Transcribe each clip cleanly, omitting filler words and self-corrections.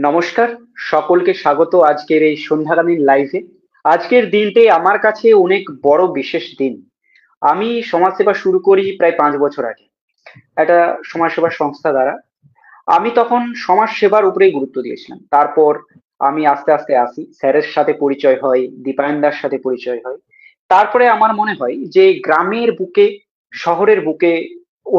নমস্কার, সকলকে স্বাগত আজকের এই সন্ধ্যাকালীন লাইভে। আজকের দিনটি আমার কাছে অনেক বড় বিশেষ দিন। আমি সমাজসেবা শুরু করি প্রায় 5 বছর আগে একটা সমাজসেবা সংস্থা দ্বারা। আমি তখন সমাজ সেবার উপরেই গুরুত্ব দিয়েছিলাম। তারপর আমি আস্তে আস্তে আসি, স্যারের সাথে পরিচয় হয়, দীপায়নদার সাথে পরিচয় হয়। তারপরে আমার মনে হয় যে গ্রামের বুকে, শহরের বুকে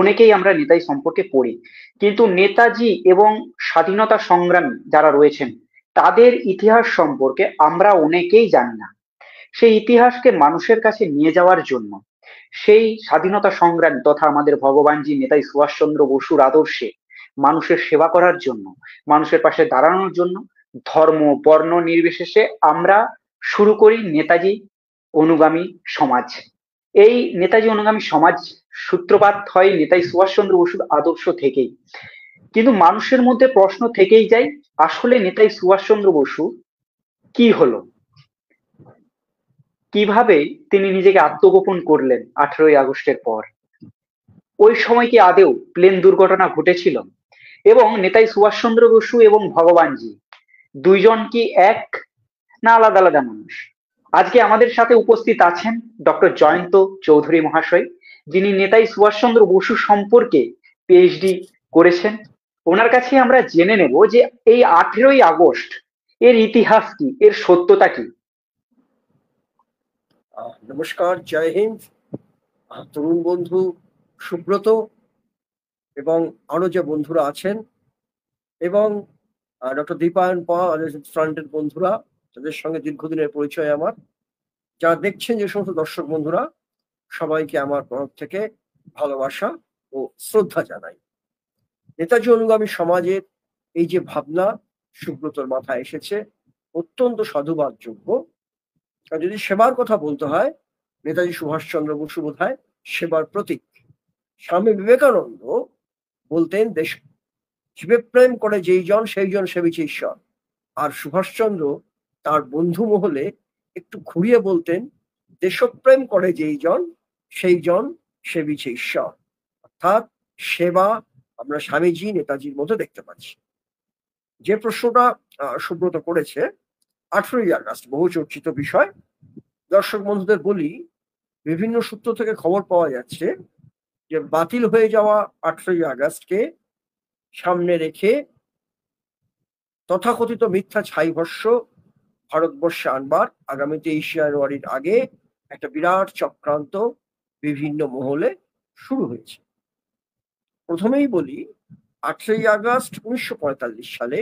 অনেকেই আমরা নেতাজি সম্পর্কে পড়ি, কিন্তু নেতাজি এবং স্বাধীনতা সংগ্রামী যারা রয়েছেন তাদের ইতিহাস সম্পর্কে আমরা অনেকেই জানি না। সেই ইতিহাসকে মানুষের কাছে নিয়ে যাওয়ার জন্য, সেই স্বাধীনতা সংগ্রামী তথা আমাদের ভগবানজি নেতাজি সুভাষচন্দ্র বসুর আদর্শে মানুষের সেবা করার জন্য, মানুষের পাশে দাঁড়ানোর জন্য ধর্ম বর্ণ নির্বিশেষে আমরা শুরু করি নেতাজি অনুগামী সমাজ। এই নেতাজি অনুগামী সমাজ সূত্রপাত হয় নেতাজি সুভাষচন্দ্র বসুর আদর্শ থেকেই। কিন্তু মানুষের মধ্যে প্রশ্ন থেকেই যায়, আসলে নেতাজি সুভাষচন্দ্র বসু কি হলো, কিভাবে তিনি নিজেকে আত্মগোপন করলেন 18ই আগস্টের পর? ওই সময় কি আদেও প্লেন দুর্ঘটনা ঘটেছিল? এবং নেতাজি সুভাষচন্দ্র বসু এবং ভগবানজি দুইজন কি এক, না আলাদা আলাদা মানুষ? আজকে আমাদের সাথে উপস্থিত আছেন ডক্টর জয়ন্ত চৌধুরী মহাশয়, যিনি নেতাজি সুভাষচন্দ্র বসু সম্পর্কে পিএইচডি করেছেন। ওনার কাছে আমরা জেনে নেব যে এই 18ই আগস্ট এর ইতিহাস কি, এর সত্যতা কি। নমস্কার, জয় হিন্দ। তরুণ বন্ধু সুব্রত এবং আরো যে বন্ধুরা আছেন এবং ডক্টর দীপায়ন ফ্রন্টের বন্ধুরা, তাদের সঙ্গে দীর্ঘদিনের পরিচয় আমার, যারা দেখছেন যে সমস্ত দর্শক বন্ধুরা, সবাইকে আমার তরফ থেকে ভালোবাসা ও শ্রদ্ধা জানাই। নেতাজি অনুগামী সমাজের এই যে ভাবনা সুব্রতর মাথায় এসেছে, অত্যন্ত সাধুবাদযোগ্য। আর যদি সেবার কথা বলতে হয়, নেতাজি সুভাষচন্দ্র বসু বোধহয় সেবার প্রতীক। স্বামী বিবেকানন্দ বলতেন, দেশ জীবপ্রেম করে যেই জন সেই জন সেবিছে ঈশ্বর। আর সুভাষচন্দ্র তার বন্ধু মহলে একটু ঘুরিয়ে বলতেন, দেশপ্রেম করে যেই জন সেই জন সেবিছে ঈশ্বর। অর্থাৎ সেবা আমরা স্বামীজি নেতাজির মধ্যে দেখতে পাচ্ছি। যে প্রশ্নটা সুব্রত করেছে, 18ই আগস্ট বহু চর্চিত বিষয়। দর্শক বন্ধুদের বলি, বিভিন্ন সূত্র থেকে খবর পাওয়া যাচ্ছে যে বাতিল হয়ে যাওয়া 18ই আগস্টকে সামনে রেখে তথাকথিত মিথ্যা ছাইভস্য ভারতবর্ষে আনবার আগামী 23 জানুয়ারির আগে একটা বিরাট চক্রান্ত বিভিন্ন মহলে শুরু হয়েছে। প্রথমেই বলি, 18ই আগস্ট 1945 সালে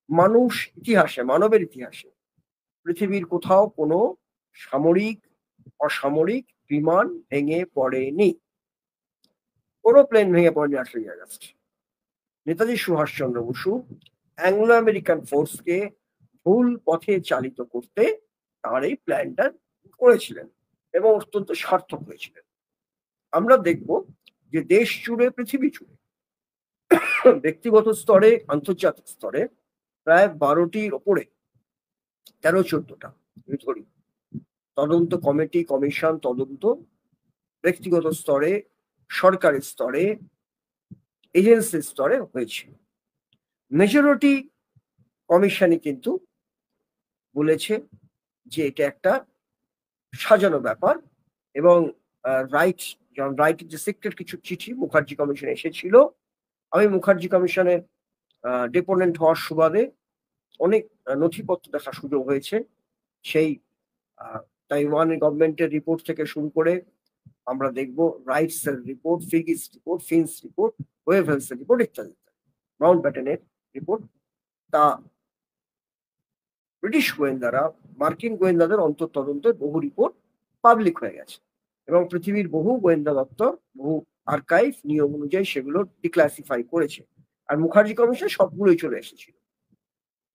মানুষ ইতিহাসে, মানবের ইতিহাসে পৃথিবীর কোথাও কোনো সামরিক অসামরিক বিমান ভেঙে পড়েনি, কোনো প্লেন ভেঙে পড়েনি 18ই August. Netaji Subhas Chandra Bose Anglo American ফোর্সকে ভুল পথে চালিত করতে তার এই প্ল্যানটা করেছিলেন এবং অত্যন্ত সার্থক হয়েছিলেন। আমরা দেখব যে দেশ জুড়ে, পৃথিবী জুড়ে, ব্যক্তিগত স্তরে, আন্তর্জাতিক স্তরে প্রায় 12টির ওপরে, 13-14টা ধরি, তদন্ত কমিটি, কমিশন, তদন্ত ব্যক্তিগত স্তরে, সরকারি স্তরে, এজেন্সি স্তরে হয়েছিল। মেজরিটি কমিশনই কিন্তু বলেছে যে এটা একটা সাজানো ব্যাপার এবং রাইট, যেমন রাইটের যে সিক্রেট কিছু চিঠি মুখার্জি কমিশনে এসেছিল, আমি মুখার্জি কমিশনের ডিপোনেন্ট হওয়ার সুবাদে অনেক নথিপত্র দেখার সুযোগ হয়েছে। সেই তাইওয়ান গভর্নমেন্টের রিপোর্ট থেকে শুরু করে আমরা দেখব রাইটস এর রিপোর্ট, ফিগিস রিপোর্ট, ফিন্স রিপোর্ট, ওয়েভেলস এর রিপোর্ট ইত্যাদি, মাউন্ট ব্যাটেনের রিপোর্ট। তা ব্রিটিশ গোয়েন্দারা, মার্কিন গোয়েন্দাদের অন্তর্তদন্তের বহু রিপোর্ট পাবলিক হয়ে গেছে এবং পৃথিবীর বহু গোয়েন্দা দপ্তর, বহু আর্কাইভ নিয়ম অনুযায়ী সেগুলো ডিক্লাসিফাই করেছে। আর মুখার্জি কমিশন সবগুলোই চলে এসেছিল।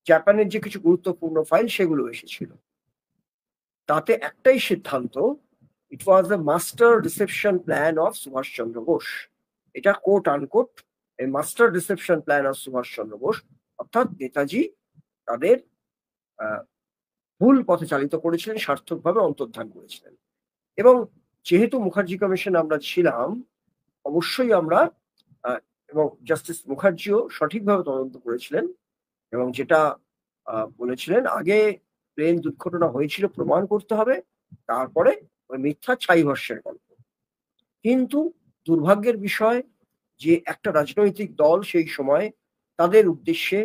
জাপানের যে কিছু গুরুত্বপূর্ণ ফাইল সেগুলো এসেছিল। তাতে একটাই সিদ্ধান্ত, it was the master reception plan of Subhas Chandra Bose. এটা কোট আনকোট, এই master reception plan of Subhas Chandra Bose, অর্থাৎ নেতাজি তাদের ভুল পথে চালিত করেছিলেন, সার্থকভাবে অন্তর্ধান করেছিলেন। এবং যেহেতু মুখার্জি কমিশন আমরা ছিলাম, অবশ্যই আমরা এবং জাস্টিস মুখার্জিও সঠিকভাবে তদন্ত করেছিলেন এবং যেটা বলেছিলেন আগে প্লেন দুর্ঘটনা হয়েছিল প্রমাণ করতে হবে, তারপরে ওই মিথ্যা ছাই ভস্যের গল্প। কিন্তু দুর্ভাগ্যের বিষয় যে একটা রাজনৈতিক দল সেই সময় তাদের উদ্দেশ্যে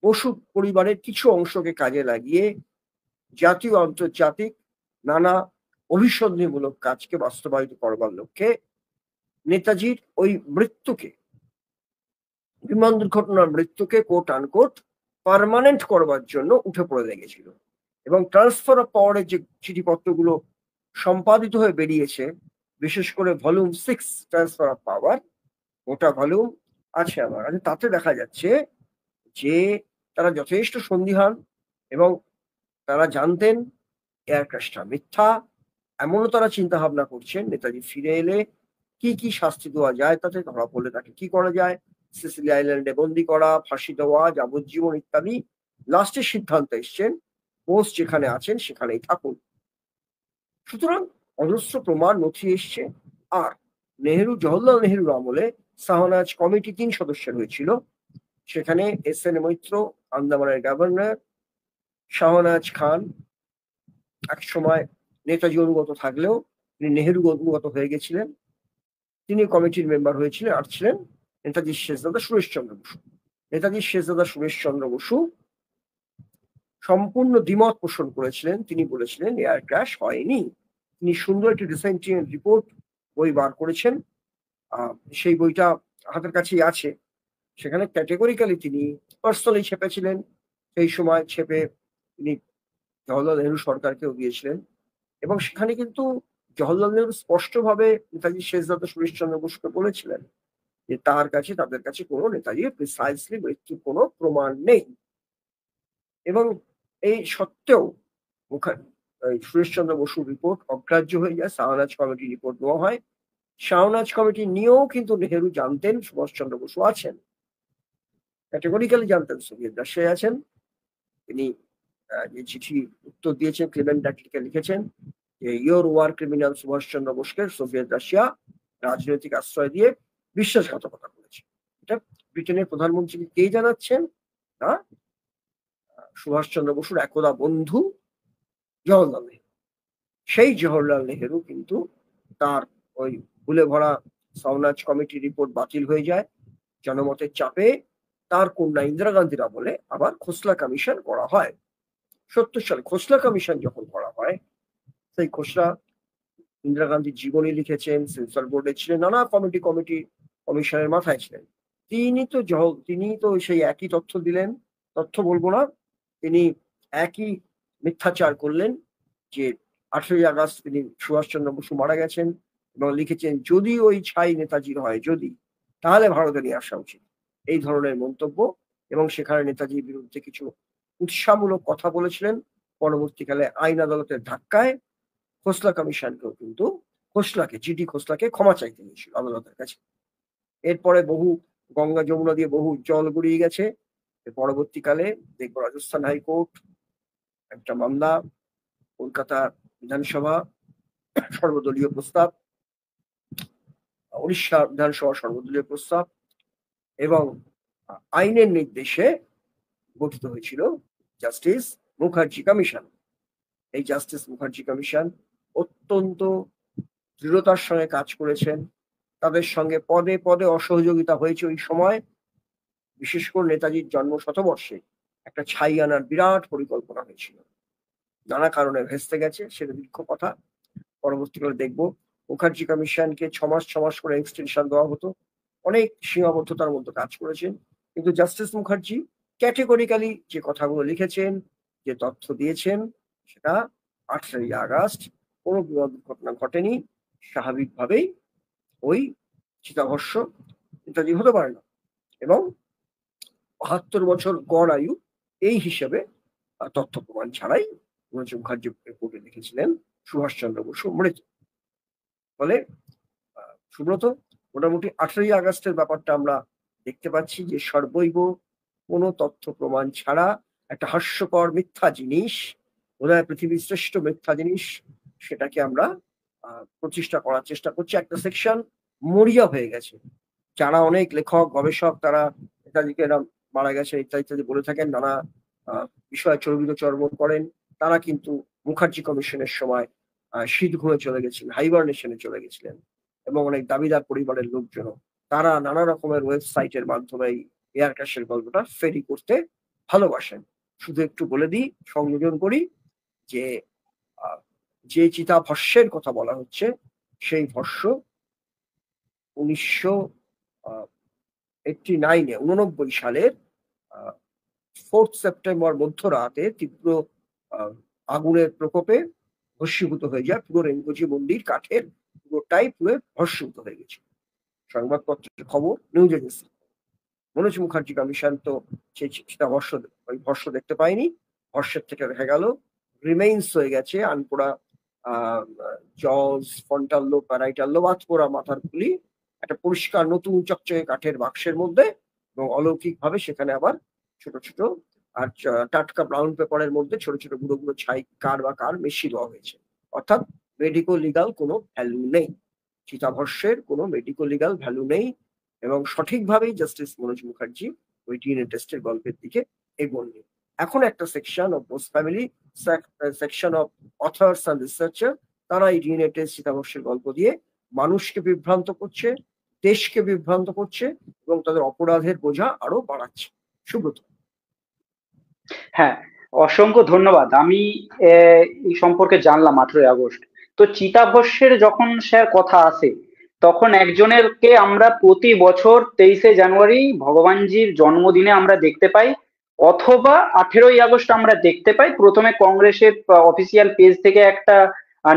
বসু পরিবারের কিছু অংশকে কাজে লাগিয়ে জাতীয় আন্তর্জাতিক নানা অভিসন্ধিমূলক কাজকে বাস্তবায়িত করবার লক্ষ্যে নেতাজির ওই মৃত্যুকে, বিমান দুর্ঘটনার মৃত্যুকে কোট আনকোট পার্মানেন্ট করবার জন্য উঠে পড়ে লেগেছিল। এবং ট্রান্সফার অফ পাওয়ারের যে চিঠিপত্রগুলো সম্পাদিত হয়ে বেরিয়েছে, বিশেষ করে ভলিউম 6 ট্রান্সফার অফ পাওয়ার, ওটা ভলিউম আছে আমার কাছে, তাতে দেখা যাচ্ছে যে তারা যথেষ্ট সন্দিহান এবং তারা জানতেন এয়ার ক্র্যাশটা মিথ্যা। এমনও তারা চিন্তা ভাবনা করছেন নেতাজি ফিরে এলে কি কি শাস্তি দেওয়া যায়, তাতে ধরা পড়লে তাকে কি করা যায়, সিসিলি আইল্যান্ডে বন্দি করা, ফাঁসি দেওয়া, যাবজ্জীবন ইত্যাদি। লাস্টের সিদ্ধান্ত এসছেন বোস যেখানে আছেন সেখানেই থাকুন। সুতরাং অজস্র প্রমাণ নথি এসছে। আর জওহরলাল নেহরুর আমলে শাহনাজ কমিটি 3 সদস্যের হয়েছিল। সেখানে এস.এন. মৈত্র আন্দামানের গভর্নর, শাহনাজ খান এক সময় নেতাজি অনুগত থাকলেও তিনি নেহরু অনুগত হয়ে গেছিলেন, তিনি কমিটির মেম্বার হয়েছিলেন। আর ছিলেন নেতাজির শেষদাদা সুরেশচন্দ্র বসু। নেতাজির শেষদাদা সুরেশচন্দ্র বসু সম্পূর্ণ দ্বিমত পোষণ করেছিলেন। তিনি বলেছিলেন এয়ার ক্র্যাশ হয়নি। তিনি সুন্দর একটি ডিসেন্টিয়েন্ট রিপোর্ট বই বার করেছেন, সেই বইটা হাতের কাছেই আছে। সেখানে ক্যাটেগরিক্যালি তিনি পার্সোনালি ছেপেছিলেন, সেই সময় ছেপে তিনি জওহরলাল নেহরু সরকারকেও দিয়েছিলেন। এবং সেখানে কিন্তু জওহরলাল নেহরু স্পষ্টভাবে নেতাজি শেষদাদা সুরেশচন্দ্র বসুকে বলেছিলেন যে তার কাছে, তাদের কাছে কোনো নেতাজির প্রিসাইসলি মৃত্যুর কোনো প্রমাণ নেই। এবং এই সত্ত্বেও সুরেশচন্দ্র বসুর রিপোর্ট অগ্রাহ্য হয়ে যায়, শাহনাজ কমিটি রিপোর্ট নেওয়া হয়। শাহনাজ কমিটি নিয়েও কিন্তু নেহেরু জানতেন সুভাষচন্দ্র বসু আছেন, ক্যাটেগরিক্যালি জানতেন সোভিয়েত রাশিয়ায় আছেন। তিনি যে চিঠি উত্তর দিয়েছেন, ক্লেমেন্ট ডাটলিকে লিখেছেন যে ইয়োর ওয়ার ক্রিমিনাল সুভাষচন্দ্র বোসকে সোভিয়েত রাশিয়া রাজনৈতিক আশ্রয় দিয়ে বিশ্বাসঘাতকতা করেছে। এটা ব্রিটেনের প্রধানমন্ত্রীকে কে জানাচ্ছেন? না, সুভাষচন্দ্র বসুর একদা বন্ধু জওহরলাল নেহরু। সেই জওহরলাল নেহরু কিন্তু তার ওই ভুলে ভরা শাহনাজ কমিটি রিপোর্ট বাতিল হয়ে যায়। জনমতের চাপে তার কন্যা ইন্দিরা গান্ধীর আমলে আবার খোসলা কমিশন করা হয়। 70 সালে খোসলা কমিশন যখন করা হয়, সেই খোসলা ইন্দিরা গান্ধীর জীবনী লিখেছেন, সেন্সর বোর্ডে ছিলেন, নানা কমিশনের মাথায় ছিলেন। তিনি তো সেই একই তথ্য দিলেন, তথ্য বলবো না, তিনি একই মিথ্যাচার করলেন যে 8ই আগস্ট তিনি সুভাষচন্দ্র বসু মারা গেছেন, এবং লিখেছেন যদি ওই ছাই নেতাজির হয়, যদি, তাহলে ভারতে নিয়ে আসা উচিত, এই ধরনের মন্তব্য। এবং সেখানে নেতাজির বিরুদ্ধে কিছু উৎসাহমূলক কথা বলেছিলেন। পরবর্তীকালে আইন আদালতের ধাক্কায় খোসলা কমিশনকেও কিন্তু জিডি খোসলাকে ক্ষমা চাইতে হয়েছিল আদালতের কাছে। এরপরে বহু গঙ্গা যমুনা দিয়ে বহু জল গড়িয়ে গেছে। পরবর্তীকালে দেখবো রাজস্থান হাইকোর্ট একটা মামলা, কলকাতা বিধানসভা সর্বদলীয় প্রস্তাব, উড়িষ্যা বিধানসভা সর্বদলীয় প্রস্তাব, এবং আইনের নির্দেশে গঠিত হয়েছিল জাস্টিস মুখার্জি কমিশন। এই জাস্টিস মুখার্জি কমিশন অত্যন্ত দৃঢ়তার সঙ্গে কাজ করেছেন। তাদের সঙ্গে পদে পদে অসহযোগিতা হয়েছে ওই সময়। বিশেষ করে নেতাজির জন্ম শতবর্ষে একটা ছাই আনার বিরাট পরিকল্পনা হয়েছিল, নানা কারণে ভেস্তে গেছে, সেটা দীর্ঘ কথা। পরবর্তীকালে দেখবো মুখার্জি কমিশনকে 6 মাস করে এক্সটেনশন দেওয়া হতো, অনেক সীমাবদ্ধতার মধ্যে কাজ করেছেন। কিন্তু জাস্টিস মুখার্জি ক্যাটেগরিক্যালি যে কথাগুলো লিখেছেন, যে তথ্য দিয়েছেন, সেটা 8ই আগস্ট কোনো বিমান দুর্ঘটনা ঘটেনি, স্বাভাবিকভাবেই ওই চিতাভস্য নেতাজি হতে পারে না। এবং 72 বছর গড় আয়ু, এই হিসেবে তথ্য প্রমাণ ছাড়াই মুখার্জি রিপোর্টে লিখেছিলেন সুভাষচন্দ্র বসু মৃত। ফলে সুব্রত, মোটামুটি 8ই আগস্টের ব্যাপারটা আমরা দেখতে পাচ্ছি যে সর্বৈব কোনো তথ্য প্রমাণ ছাড়া একটা হাস্যকর মিথ্যা জিনিস, বোধহয় পৃথিবীর শ্রেষ্ঠ মিথ্যা জিনিস, সেটাকে আমরা প্রতিষ্ঠা করার চেষ্টা করছি। একটা সেকশন মরিয়া হয়ে গেছে, যারা অনেক লেখক গবেষক তারা নেতাজিকে এরকম মারা গেছে ইত্যাদি ইত্যাদি বলে থাকেন, নানা বিষয়ে চর্বিত চর্বণ করেন, তারা কিন্তু মুখার্জি কমিশনের সময় শীত ঘুমে চলে গেছিলেন, হাইবারনেশনে চলে গেছিলেন। এবং অনেক দাবিদার পরিবারের লোকজন তারা নানা রকমের ওয়েবসাইটের মাধ্যমে এয়ার ক্র্যাশের গল্পটা ফেরি করতে ভালোবাসেন। শুধু একটু বলে দিই, সংযোজন করি যে যে চিতাভস্যের কথা বলা হচ্ছে সেই ভস্য 1989 সালের 4 সেপ্টেম্বর মধ্যরাতে তীব্র আগুনের প্রকোপে ভস্মীভূত হয়ে যায়। পুরো রেঙ্গুজি মন্দির কাঠের পুরোটাই পুরো ভস্মীভূত হয়ে গেছে। সংবাদপত্রের খবর, news agency. Manoj Mukherjee commission তো সেই ওই ভস্য দেখতে পায়নি। ভস্যের থেকে দেখা গেল রিমেইন্স হয়ে গেছে আনপোড়া জজ, ফন্টাল লোব, প্যারাইটাল লোব, আতপোড়া মাথার খুলি একটা পরিষ্কার নতুন চকচকে কাঠের বাক্সের মধ্যে, এবং অলৌকিক ভাবে সেখানে আবার ছোট ছোট আর টাটকা ব্রাউন পেপারের মধ্যে ছোট ছোট গুঁড়ো গুঁড়ো ছাই কার বা কার মিশিয়ে দেওয়া হয়েছে। অর্থাৎ মেডিকো লিগাল কোনো ভ্যালু নেই, চিতাভস্যের কোনো মেডিকো লিগাল ভ্যালু নেই। এবং সঠিকভাবেই জাস্টিস মনোজ মুখার্জি ওই ডিএনএ টেস্টের গল্পের দিকে এগোননি। এখন একটা section of Bose family, section of authors and researcher, তারা এই ডিএনএ টেস্ট চিতাভস্যের গল্প দিয়ে মানুষকে বিভ্রান্ত করছে, দেশকে বিভ্রান্ত করছে, এবং তাদের অপরাধের বোঝা আরো বাড়াচ্ছে। সুব্রত। হ্যাঁ, অসংখ্য ধন্যবাদ। আমি এই সম্পর্কে জানলাম 18 আগস্ট। তো চিতাভস্যের যখন স্যার কথা আসে, তখন একজনেরকে আমরা প্রতি বছর 23শে জানুয়ারি ভগবানজির জন্মদিনে আমরা দেখতে পাই, অথবা 18ই আগস্ট আমরা দেখতে পাই। প্রথমে কংগ্রেসের অফিসিয়াল পেজ থেকে একটা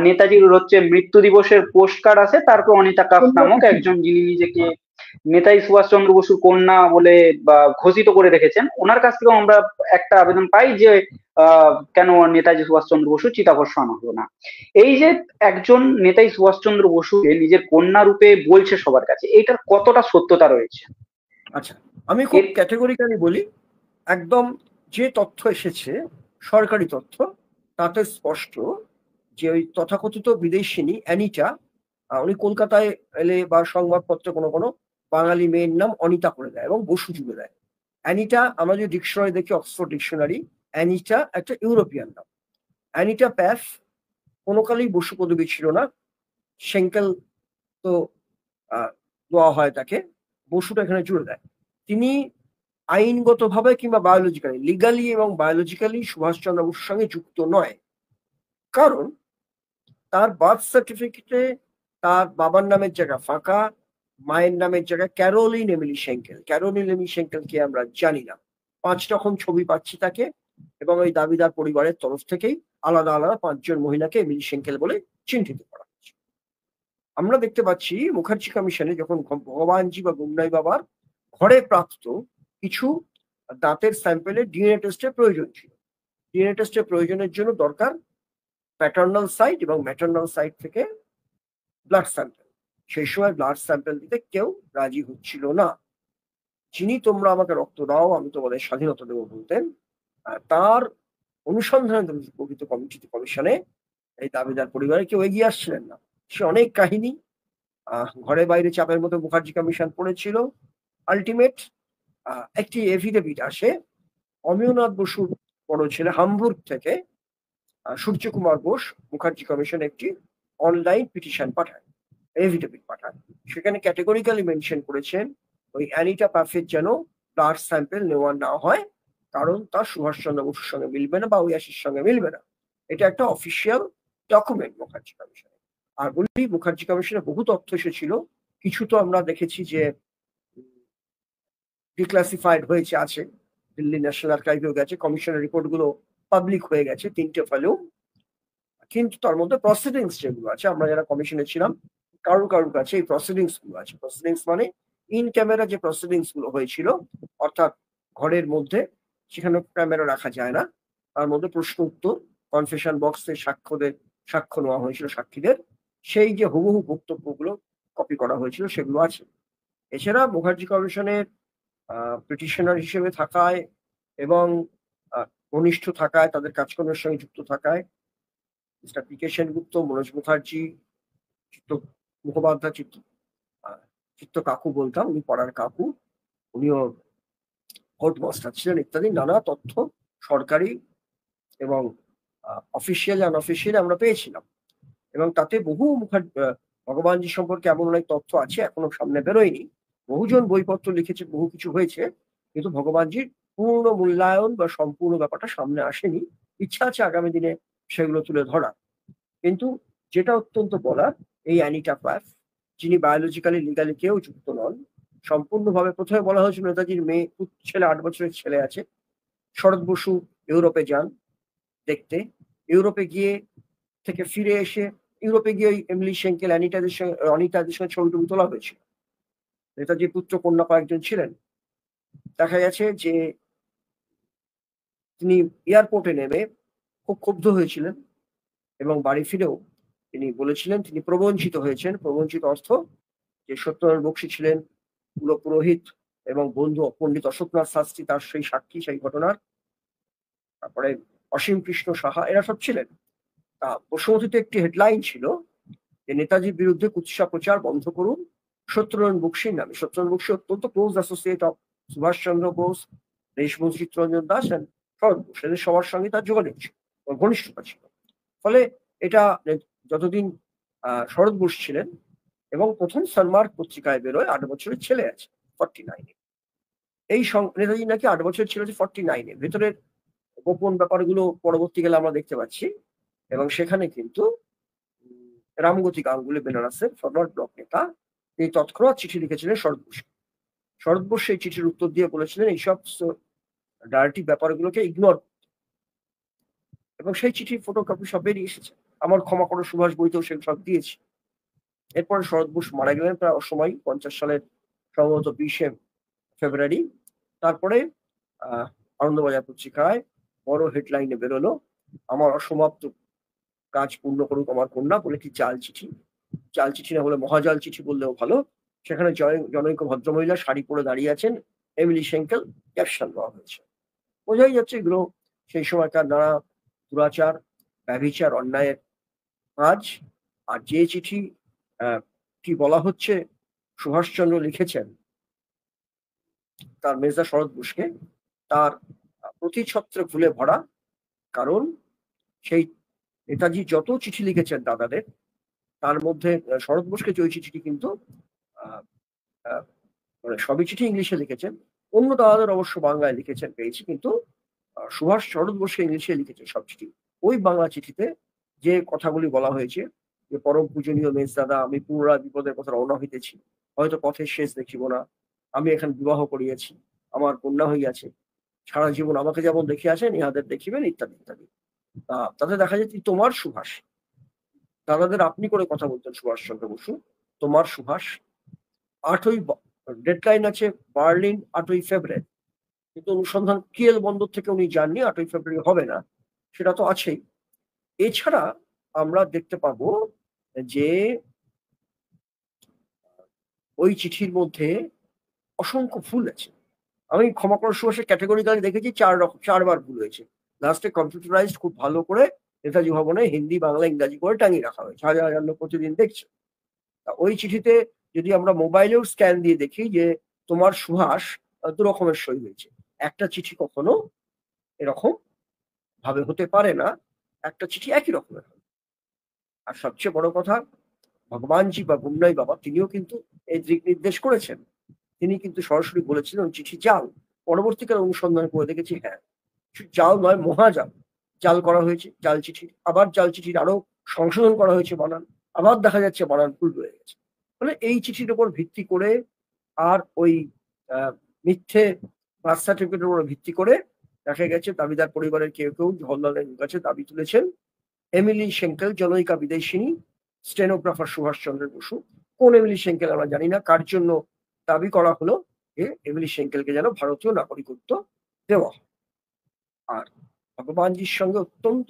নেতাজির হচ্ছে মৃত্যু দিবসের পোস্ট কার্ড আসে, তারপর অনিতা কাফ নামক একজন, যিনি নিজেকে নেতাজি সুভাষচন্দ্র বসুর কন্যা বলে বা ঘোষিত করে রেখেছেন, ওনার কাছ থেকেও আমরা একটা আবেদন পাই যে কেন নেতাজি সুভাষচন্দ্র বসু চিতাভস্ম আনা হলো না। এই যে একজন নেতাজি সুভাষচন্দ্র বসুকে নিজের কন্যা রূপে বলছে সবার কাছে, এইটার কতটা সত্যতা রয়েছে? আচ্ছা, আমি খুব ক্যাটেগরিক্যালি বলি, একদম যে তথ্য এসেছে সরকারি তথ্য, তাতে স্পষ্ট যে ওই তথাকথিত বিদেশিনী অ্যানিটা, উনি কলকাতায় এলে বা সংবাদপত্রে কোনো কোনো বাঙালি মেয়ের নাম অনিতা করে দেয় এবং বসু জুড়ে দেয়। অ্যানিটা, আমরা যদি ডিকশনারি দেখি, অক্সফোর্ড ডিকশনারি, অ্যানিটা একটা ইউরোপিয়ান নাম। অ্যানিটা প্যাফ কোনো কালেই বসু পদবী ছিল না। সেঙ্কেল তো দেওয়া হয় তাকে, বসুটা এখানে জুড়ে দেয়। তিনি আইনগতভাবে কিংবা বায়োলজিক্যালি, লিগালি এবং বায়োলজিক্যালি সুভাষচন্দ্র বসুর সঙ্গে যুক্ত নয়। কারণ তার বার্থ সার্টিফিকেটে তার বাবার নামের জায়গা ফাঁকা, মায়ের নামের জায়গায় ক্যারোলিন এমিলি সেঙ্কেল। ক্যারোলিন এমিলি সেঙ্কেলকে আমরা জানি না। 5 রকম ছবি পাচ্ছি তাকে, এবং ওই দাবিদার পরিবারের তরফ থেকেই আলাদা আলাদা 5 জন মহিলাকে এমিলি সেঙ্কেল বলে চিহ্নিত করা হচ্ছে। আমরা দেখতে পাচ্ছি মুখার্জি কমিশনে যখন ভগবানজি বা গুমনাই বাবার ঘরে প্রাপ্ত কিছু দাঁতের স্যাম্পেলের ডিএনএ টেস্টের প্রয়োজন ছিল। ডিএনএ টেস্টের প্রয়োজনের জন্য দরকার প্যাটার্নাল সাইট এবং ম্যাটার্নাল সাইট থেকে ব্লাড স্যাম্পেল। সেই সময় ব্লাড স্যাম্পেল দিতে কেউ রাজি হচ্ছিল না। যিনি তোমরা আমাকে রক্ত দাও, আমি তোমাদের স্বাধীনতা দেবো বলতেন, তার অনুসন্ধানে প্রকৃত কমিশনে এই দাবিদার পরিবারে কেউ এগিয়ে আসছিলেন না। সে অনেক কাহিনী, ঘরে বাইরে চাপের মতো মুখার্জি কমিশন পড়েছিল। আলটিমেট একটি এফিডেভিট আসে, অমিয়নাথ বসুর বড় ছেলে হামবুর্গ থেকে সূর্যকুমার বোস মুখার্জি কমিশন একটি অনলাইন পিটিশন পাঠায়, এফিডেভিট পাঠায়। সেখানে ক্যাটেগরিক্যালি মেনশন করেছেন ওই অ্যানিটা প্যাফের যেন ব্লাড স্যাম্পেল নেওয়া না হয়, কারণ তার সুভাষচন্দ্র বসুর সঙ্গে মিলবে না বা ঐয়াসির সঙ্গে মিলবে না। এটা একটা অফিসিয়াল ডকুমেন্ট মুখার্জি কমিশনে। আর বলি, মুখার্জি কমিশনে বহু তথ্য এসেছিল, কিছু তো আমরা দেখেছি যে ডিক্লাসিফাইড হয়েছে, আছে, দিল্লি ন্যাশনাল আর্কাইভেও গেছে, কমিশনের রিপোর্ট গুলো পাবলিক হয়ে গেছে 3টে ফলেও। কিন্তু তার মধ্যে প্রসিডিংস যেগুলো আছে, আমরা যারা কমিশনে ছিলাম কারুর কারুর কাছে এই প্রসিডিংস গুলো আছে। প্রসিডিংস মানে ইন ক্যামেরা যে প্রসিডিংস গুলো হয়েছিল, অর্থাৎ ঘরের মধ্যে, সেখানে ক্যামেরা রাখা যায় না, তার মধ্যে প্রশ্ন উত্তর, কনফেশন বক্সে সাক্ষ্য নেওয়া হয়েছিল সাক্ষীদের, সেই যে হুবহু বক্তব্যগুলো কপি করা হয়েছিল সেগুলো আছে। এছাড়া মুখার্জি কমিশনের পিটিশনার হিসেবে থাকায় এবং ঘনিষ্ঠ থাকায়, তাদের কাজকর্মের সঙ্গে যুক্ত থাকায় mister P K Sengupta, Manoj Mukherjee, চিত্ত মুখোপাধ্যায়, চিত্ত কাকু বলতাম, উনি পড়ার কাকু, উনিও পোস্টমাস্টার ছিলেন ইত্যাদি নানা তথ্য সরকারি এবং অফিসিয়াল আনঅফিসিয়াল আমরা পেয়েছিলাম, এবং তাতে বহু ভগবানজি সম্পর্কে এমন অনেক তথ্য আছে এখনো সামনে বেরোয়নি। বহুজন বইপত্র লিখেছে, বহু কিছু হয়েছে, কিন্তু ভগবানজির পূর্ণ মূল্যায়ন বা সম্পূর্ণ ব্যাপারটা সামনে আসেনি। ইচ্ছা আছে আগামী দিনে সেগুলো তুলে ধরা। কিন্তু যেটা অত্যন্ত বলার, এই অ্যানিটা প্যাফ, যিনি বায়োলজিক্যালি লিগালি কেউ যুক্ত নন, সম্পূর্ণভাবে প্রথমে বলা হয়েছিল নেতাজির মেয়ে ছেলে 8 বছরের ছেলে আছে। শরৎ বসু ইউরোপে যান দেখতে, ইউরোপে গিয়ে থেকে ফিরে এসে ইউরোপে গিয়ে ওই এমিলি সেঙ্কেল অনিতাদের সঙ্গে ছবি টবি তোলা হয়েছিল। নেতাজির পুত্র কন্যা কয়েকজন ছিলেন। দেখা গেছে যে তিনি এয়ারপোর্টে নেমে খুব ক্ষুব্ধ হয়েছিলেন এবং বাড়ি ফিরেও তিনি বলেছিলেন তিনি প্রবঞ্চিত হয়েছেন। প্রবঞ্চিত অর্থ যে সত্যনারায়ণ বক্সী ছিলেন পুরোহিত এবং বন্ধু পণ্ডিত অশোকনাথ শাস্ত্রী তার সেই সাক্ষী সেই ঘটনার, তারপরে অসীম কৃষ্ণ সাহা, এরা সব ছিলেন। বসুমতীতে একটি হেডলাইন ছিল যে নেতাজির বিরুদ্ধে কুৎসা প্রচার বন্ধ করুন সত্যনারায়ণ বক্সীর নামে। সত্যনারায়ণ বক্সী অত্যন্ত close associate of Subhas Chandra Bose, Deshbandhu Chittaranjan Das and Sarat Bose, এদের সবার সঙ্গে তার যোগাযোগ ছিল, ঘনিষ্ঠতা ছিল। ফলে এটা যতদিন শরৎ বোস ছিলেন, এবং প্রথম সানমার্ক পত্রিকায় বেরোয় 8 বছরের ছেলে আছে 49-এ। এই নেতাজি নাকি 8 বছরের ছেলে আছে 49-এ। ভেতরের গোপন ব্যাপারগুলো পরবর্তীকালে আমরা দেখতে পাচ্ছি, এবং সেখানে কিন্তু রামগতি গাঙ্গুলি বেনারসের ফরওয়ার্ড ব্লক নেতা, তিনি তৎক্ষণাৎ চিঠি লিখেছিলেন শরৎ বোসকে। শরৎ বোস সেই চিঠির উত্তর দিয়ে বলেছিলেন এইসব ডায়ারেটিভ ব্যাপারগুলোকে ইগনোর, এবং সেই চিঠির ফটোকপি সব বেরিয়ে এসেছে। আমার ক্ষমা করো সুভাষ বইতেও সেগুলো সব দিয়েছি। এরপরে শরৎ বোস মারা গেলেন প্রায় অসময় 50 সালের সম্ভবত 20শে ফেব্রুয়ারি। তারপরে আনন্দবাজার পত্রিকায় বড় হেডলাইনে বেরোলো, আমার অসমাপ্ত কাজ পূর্ণ করুক আমার কন্যা বলে একটি জাল চিঠি। জাল চিঠি না বলে মহাজাল চিঠি বললেও ভালো। সেখানে জনৈক ভদ্রমহিলা শাড়ি পরে দাঁড়িয়ে আছেন, এমিলি সেঙ্কেল ক্যাপশন দেওয়া হয়েছে। বোঝাই যাচ্ছে এগুলো সেই সময়কার নানা দুরাচার, ব্যভিচার, অন্যায়ের কাজ। আর যে চিঠি কি বলা হচ্ছে সুভাষচন্দ্র লিখেছেন তার মেজদা শরৎ বোসকে, তার প্রতিছত্রে ভুলে ভরা। কারণ সেই নেতাজি যত চিঠি লিখেছেন দাদাদের, তার মধ্যে শরৎ বোসকে যে ওই চিঠিটি কিন্তু মানে সবই চিঠি ইংলিশে লিখেছেন, অন্য দাদাদের অবশ্য বাংলায় লিখেছেন পেয়েছি, কিন্তু সুভাষ শরৎ বোসকে ইংলিশে লিখেছেন সব চিঠি। ওই বাংলা চিঠিতে যে কথাগুলি বলা হয়েছে যে পরম পূজনীয় মেজদাদা, আমি পুনরায় বিপদের কথা রওনা হইতেছি, হয়তো পথের শেষ দেখিব না, আমি এখানে বিবাহ করিয়েছি, আমার কন্যা হইয়াছে, সারা জীবন আমাকে যেমন দেখিয়াছেন ইহাদের দেখিবেন, ইত্যাদি ইত্যাদি। তাতে দেখা যায় তোমার সুভাষ, দাদাদের আপনি করে কথা বলতেন সুভাষচন্দ্র বসু, তোমার সুভাষ। 8ই ডেডলাইন আছে বার্লিন 8ই ফেব্রুয়ারি, কিন্তু অনুসন্ধান কিয়েল বন্দর থেকে উনি যাননি, 8ই ফেব্রুয়ারি হবে না, সেটা তো আছেই। এছাড়া আমরা দেখতে পাবো যে ওই চিঠির মধ্যে অসংখ্য ভুল আছে। আমি ক্ষমা করার সুভাষের ক্যাটেগরিক্যালি দেখেছি 4বার ভুল হয়েছে। লাস্টে কম্পিউটারাইজড খুব ভালো করে নেতাজি ভবনে হিন্দি বাংলা ইংরাজি করে টাঙিয়ে রাখা হয়েছে, হাজার হাজার লোক প্রতিদিন দেখছে। ওই চিঠিতে যদি আমরা মোবাইলেও স্ক্যান দিয়ে দেখি যে তোমার সুভাষ 2 রকমের সই হয়েছে। একটা চিঠি কখনো এরকম ভাবে হতে পারে না, একটা চিঠি একই রকমের। আর সবচেয়ে বড় কথা, ভগবানজি বা বুমনাই বাবা তিনিও কিন্তু এই দিক নির্দেশ করেছেন। তিনি কিন্তু সরাসরি বলেছিলেন চিঠি জাল। পরবর্তীকালে অনুসন্ধান করে দেখেছি হ্যাঁ, জাল নয় মহাজাল, জাল করা হয়েছে জাল চিঠি, আবার জাল চিঠির আরো সংশোধন করা হয়েছে বানান, আবার দেখা যাচ্ছে বানান ভুল রয়ে গেছে। ফলে এই চিঠির উপর ভিত্তি করে আর ওই মিথ্যে বার্থ সার্টিফিকেটের উপর ভিত্তি করে দেখা গেছে দাবিদার পরিবারের কেউ কেউ জওহরলালের কাছে দাবি তুলেছেন এমিলি সেঙ্কেল জনৈকা বিদেশিনী, স্টেনোগ্রাফার সুভাষচন্দ্র বসু। কোন এমিলি সেঙ্কেল আমরা জানি না, কার জন্য দাবি করা হলো যে এমিলি সেঙ্কেলকে যেন ভারতীয় নাগরিকত্ব দেওয়া হয়। আর ভগবানজির সঙ্গে অত্যন্ত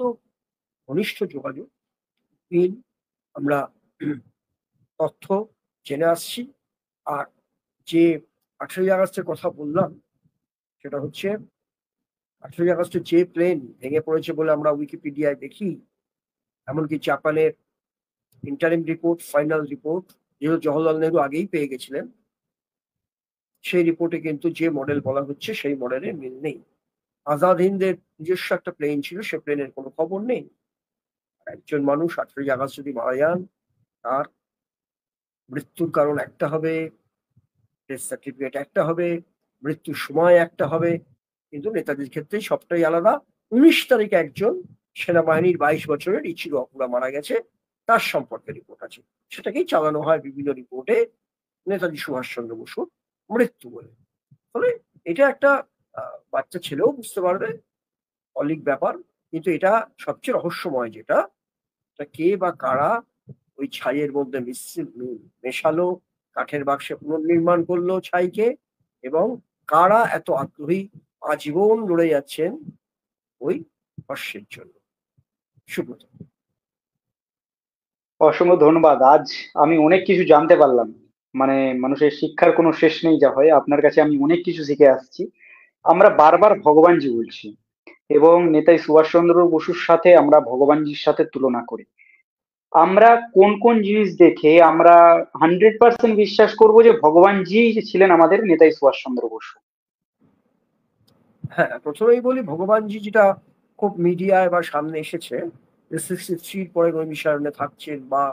ঘনিষ্ঠ যোগাযোগ আমরা তথ্য জেনে আসছি। আর যে 18ই আগস্টের কথা বললাম, সেটা হচ্ছে 18ই আগস্টে যে প্লেন ভেঙে পড়েছে বলে আমরা উইকিপিডিয়ায় দেখি, এমনকি জাপানের ইন্টারিম রিপোর্ট, ফাইনাল রিপোর্ট, যেহেতু জওহরলাল নেহরু আগেই পেয়ে গেছিলেন, সেই রিপোর্টে কিন্তু যে মডেল বলা হচ্ছে সেই মডেলের মিল নেই। আজাদ হিন্দের নিজস্ব একটা প্লেন ছিল, সে প্লেনের কোনো খবর নেই। একজন মানুষ 18ই আগস্ট যদি মারা যান, তার মৃত্যুর কারণ একটা হবে, ডেথ সার্টিফিকেট একটা হবে, মৃত্যুর সময় একটা হবে, কিন্তু নেতাজির ক্ষেত্রে সবটাই আলাদা। 19 তারিখে একজন সেনাবাহিনীর 22 বছরের ইচিরো অকুরা মারা গেছে, তার সম্পর্কে রিপোর্ট আছে। সেটাকেই চালানো হয় বিভিন্ন রিপোর্টে নেতাজি সুভাষচন্দ্র বসুর মৃত্যু বলে। ফলে এটা একটা বাচ্চা ছেলেও বুঝতে পারবে অলিক ব্যাপার, কিন্তু এটা সবচেয়ে রহস্যময় যেটা, কে বা কারা ওই ছাইয়ের মধ্যে মেশালো, কাঠের বাক্সে পুনর্নির্মাণ করলো ছাইকে, এবং কারা এত আগ্রহী আজীবন লড়ে যাচ্ছেন ওই হর্ষের জন্য। সুব্রত। অসংখ্য ধন্যবাদ। আজ আমি অনেক কিছু জানতে পারলাম। মানে মানুষের শিক্ষার কোনো শেষ নেই যা হয়, আপনার কাছে আমি অনেক কিছু শিখে আসছি। আমরা বারবার ভগবানজি বলছি এবং নেতাজি সুভাষচন্দ্র বসুর সাথে আমরা ভগবানজির সাথে তুলনা করি। আমরা কোন কোন জিনিস দেখে আমরা 100% বিশ্বাস করব যে ভগবানজি ছিলেন আমাদের নেতাজি সুভাষচন্দ্র বসু? হ্যাঁ, প্রথমেই বলি ভগবানজি যেটা খুব মিডিয়ায় বা সামনে এসেছে, 63 পরে নৈমিষারণ্যে থাকছেন বা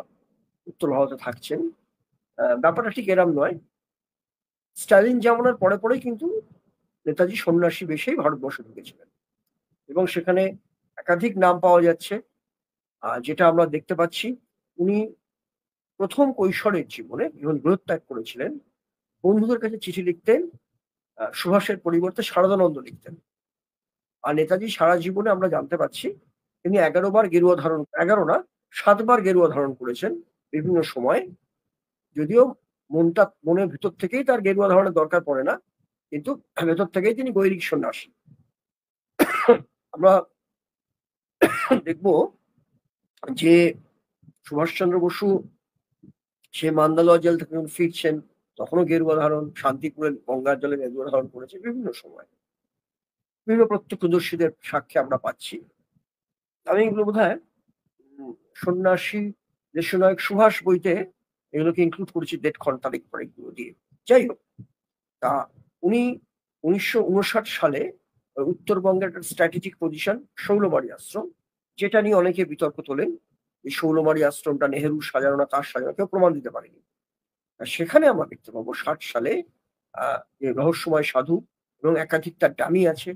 উত্তর ভারতে থাকছেন, ব্যাপারটা ঠিক এরম নয়। স্টালিন জামানার পরে পরেই কিন্তু নেতাজি সন্ন্যাসী বেশেই ভারতবর্ষে ঢুকেছিলেন, এবং সেখানে একাধিক নাম পাওয়া যাচ্ছে। যেটা আমরা দেখতে পাচ্ছি, উনি প্রথম কৈশোরের জীবনে যখন গৃহত্যাগ করেছিলেন, বন্ধুদের কাছে চিঠি লিখতেন, সুভাষের পরিবর্তে শারদানন্দ লিখতেন। আর নেতাজি সারা জীবনে আমরা জানতে পাচ্ছি তিনি 11 বার গেরুয়া ধারণ, 11 না, 7 বার গেরুয়া ধারণ করেছেন বিভিন্ন সময়। যদিও মনের ভিতর থেকেই তার গেরুয়া ধারণের দরকার পড়ে না, কিন্তু ভেতর থেকেই তিনি গৈরিক সন্ন্যাসী। আমরা দেখব যে সুভাষচন্দ্র বসু সে মান্দালয় জেল থেকে যখন ফিরছেন, তখনও গেরুয়া ধারণ, শান্তিপুরে গঙ্গার জলে গেরুয়া ধারণ করেছে বিভিন্ন সময়। বিভিন্ন প্রত্যক্ষদর্শীদের সাক্ষ্যে আমরা পাচ্ছি। আমি এগুলো বোধহয় সন্ন্যাসী দেশনায়ক সুভাষ বইতে এগুলোকে ইনক্লুড করেছি ডেট তারিখ পরে এগুলো দিয়ে। যাই হোক, তা উনি 1959 সালে উত্তরবঙ্গের একটা স্ট্র্যাটেজিক পজিশন শৌলবাড়ি আশ্রম, যেটা নিয়ে অনেকে বিতর্ক তোলেন, এই শৌলবাড়ি আশ্রমটা নেহেরু সাজানো না কার সাজানো, কেউ প্রমাণ দিতে পারেনি। সেখানে আমরা দেখতে পাবো 60 সালে যে রহস্যময় সাধু এবং একাধিক তার ডামি আছে,